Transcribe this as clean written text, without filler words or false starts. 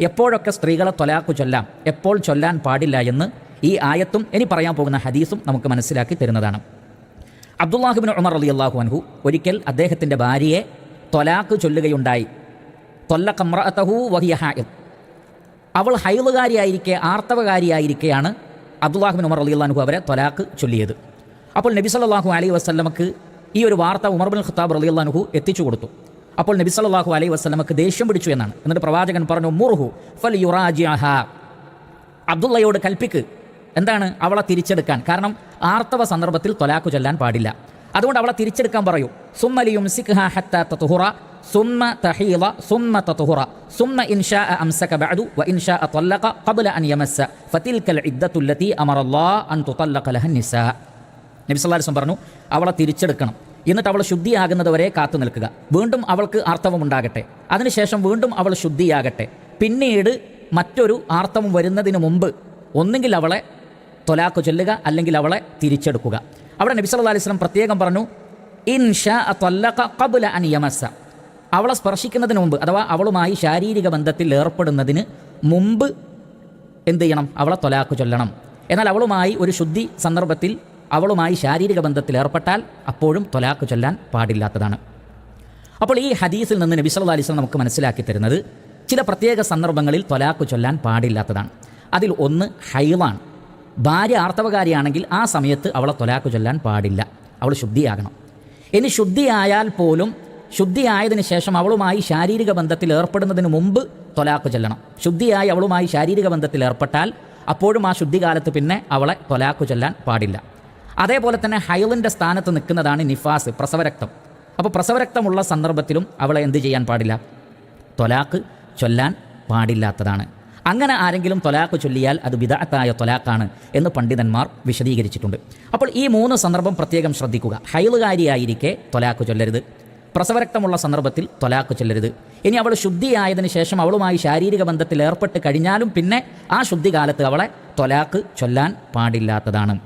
എപ്പോഴൊക്കെ സ്ത്രീകളെ ത്വലാഖ് ചൊല്ലാം, എപ്പോൾ ചൊല്ലാൻ പാടില്ല എന്ന് ഈ ആയത്തും ഇനി പറയാൻ പോകുന്ന ഹദീസും നമുക്ക് മനസ്സിലാക്കി തരുന്നതാണ്. അബ്ദുല്ലാഹ് ഇബ്നു ഉമർ റളിയല്ലാഹു അൻഹു ഒരിക്കൽ അദ്ദേഹത്തിൻ്റെ ഭാര്യയെ ത്വലാഖ് ചൊല്ലുകയുണ്ടായി. ത്വല്ലഖ ഇംറഅതഹു വഹിയ ഹായിദ്. അവൾ ഹൈളുകാരിയായിരിക്കെ, ആർത്തവകാരിയായിരിക്കെയാണ് അബ്ദുല്ലാഹ് ഇബ്നു ഉമർ റളിയല്ലാഹു അൻഹു അവരെ ത്വലാഖ് ചൊല്ലിയത്. അപ്പോൾ നബി സല്ലല്ലാഹു അലൈഹി വസല്ലമക്ക് ഈ ഒരു വാർത്ത ഉമർ ബിൻ ഖത്താബ് റളിയല്ലാഹു അൻഹു എത്തിച്ചു കൊടുത്തു. അപ്പോൾ നബി സല്ലല്ലാഹു അലൈഹി വസല്ലമക്ക് ദേഷ്യം പിടിച്ചു എന്നാണ്. എന്നിട്ട് പ്രവാചകൻ പറഞ്ഞു, മുർഹു ഫൽയുറാജിഅഹ, അബ്ദുള്ളയോട് കൽപ്പിക്ക്, എന്താണ്, അവളെ തിരിച്ചെടുക്കാൻ. കാരണം ആർത്തവ സന്ദർഭത്തിൽ ത്വലാഖ് ചൊല്ലാൻ പാടില്ല. അതുകൊണ്ട് അവളെ തിരിച്ചെടുക്കാൻ പറയൂ. സുമ്മ ലിയുംസിക്ഹാ ഹത്താ തത്ഹുറ സുമ്മ തഹീള സുമ്മ തത്ഹുറ സുമ്മ ഇൻശാഅ അംസക ബഅദു വ ഇൻശാഅ ത്വല്ലഖ ഖബ്ല അൻ യമസ്സ ഫതിൽകൽ ഇദ്ദത്തു അല്ലതി അമറല്ലാഹു അൻ തുതല്ലഖ ലഹൻ നിസാ. നബി സല്ലല്ലാഹു അലൈഹി വസല്ലം പറഞ്ഞു, അവളെ തിരിച്ചെടുക്കണം. എന്നിട്ട് അവൾ ശുദ്ധിയാകുന്നതുവരെ കാത്തു നിൽക്കുക. വീണ്ടും അവൾക്ക് ആർത്തവമുണ്ടാകട്ടെ, അതിനുശേഷം വീണ്ടും അവൾ ശുദ്ധിയാകട്ടെ. പിന്നീട് മറ്റൊരു ആർത്തവം വരുന്നതിന് മുമ്പ് ഒന്നുകിൽ അവളെ ത്വലാഖ് ചൊല്ലുക, അല്ലെങ്കിൽ അവളെ തിരിച്ചെടുക്കുക. അവിടെ നബി സല്ലല്ലാഹു അലൈഹി വസല്ലം പ്രത്യേകം പറഞ്ഞു, ഇൻശാഅ ത്വല്ലഖ ഖബ്ല അൻ യമസ്സ, അവളെ സ്പർശിക്കുന്നതിന് മുമ്പ്, അഥവാ അവളുമായി ശാരീരിക ബന്ധത്തിൽ ഏർപ്പെടുന്നതിന് മുമ്പ് എന്ത് ചെയ്യണം, അവളെ ത്വലാഖ് ചൊല്ലണം. എന്നാൽ അവളുമായി ഒരു ശുദ്ധി സന്ദർഭത്തിൽ അവളുമായി ശാരീരിക ബന്ധത്തിൽ ഏർപ്പെട്ടാൽ അപ്പോഴും ത്വലാഖ് ചൊല്ലാൻ പാടില്ലാത്തതാണ്. അപ്പോൾ ഈ ഹദീസിൽ നിന്ന് നബി സല്ലല്ലാഹു അലൈഹി വസല്ലം നമുക്ക് മനസ്സിലാക്കി തരുന്നത് ചില പ്രത്യേക സന്ദർഭങ്ങളിൽ ത്വലാഖ് ചൊല്ലാൻ പാടില്ലാത്തതാണ്. അതിൽ ഒന്ന് ഹൈളാണ്. ഭാര്യ ആർത്തവകാരിയാണെങ്കിൽ ആ സമയത്ത് അവളെ ത്വലാഖ് ചൊല്ലാൻ പാടില്ല, അവൾ ശുദ്ധിയാകണം. ഇനി ശുദ്ധിയായാൽ പോലും ശുദ്ധിയായതിനു ശേഷം അവളുമായി ശാരീരിക ബന്ധത്തിൽ ഏർപ്പെടുന്നതിന് മുമ്പ് ത്വലാഖ് ചൊല്ലണം. ശുദ്ധിയായി അവളുമായി ശാരീരിക ബന്ധത്തിൽ ഏർപ്പെട്ടാൽ അപ്പോഴും ആ ശുദ്ധികാലത്ത് പിന്നെ അവളെ ത്വലാഖ് ചൊല്ലാൻ പാടില്ല. അതേപോലെ തന്നെ ഹൈളിൻ്റെ സ്ഥാനത്ത് നിൽക്കുന്നതാണ് നിഫാസ്, പ്രസവരക്തം. അപ്പോൾ പ്രസവരക്തമുള്ള സന്ദർഭത്തിലും അവളെ എന്ത് ചെയ്യാൻ പാടില്ല, ത്വലാഖ് ചൊല്ലാൻ പാടില്ലാത്തതാണ്. അങ്ങനെ ആരെങ്കിലും ത്വലാഖ് ചൊല്ലിയാൽ അത് ബിദഅത്തായ ത്വലാഖാണ് എന്ന് പണ്ഡിതന്മാർ വിശദീകരിച്ചിട്ടുണ്ട്. അപ്പോൾ ഈ മൂന്ന് സന്ദർഭം പ്രത്യേകം ശ്രദ്ധിക്കുക. ഹൈളുകാരിയായിരിക്കെ ത്വലാഖ് ചൊല്ലരുത്, പ്രസവരക്തമുള്ള സന്ദർഭത്തിൽ ത്വലാഖ് ചൊല്ലരുത്. ഇനി അവൾ ശുദ്ധിയായതിനു ശേഷം അവളുമായി ശാരീരിക ബന്ധത്തിൽ ഏർപ്പെട്ട് കഴിഞ്ഞാലും പിന്നെ ആ ശുദ്ധികാലത്ത് അവളെ ത്വലാഖ് ചൊല്ലാൻ പാടില്ലാത്തതാണ്.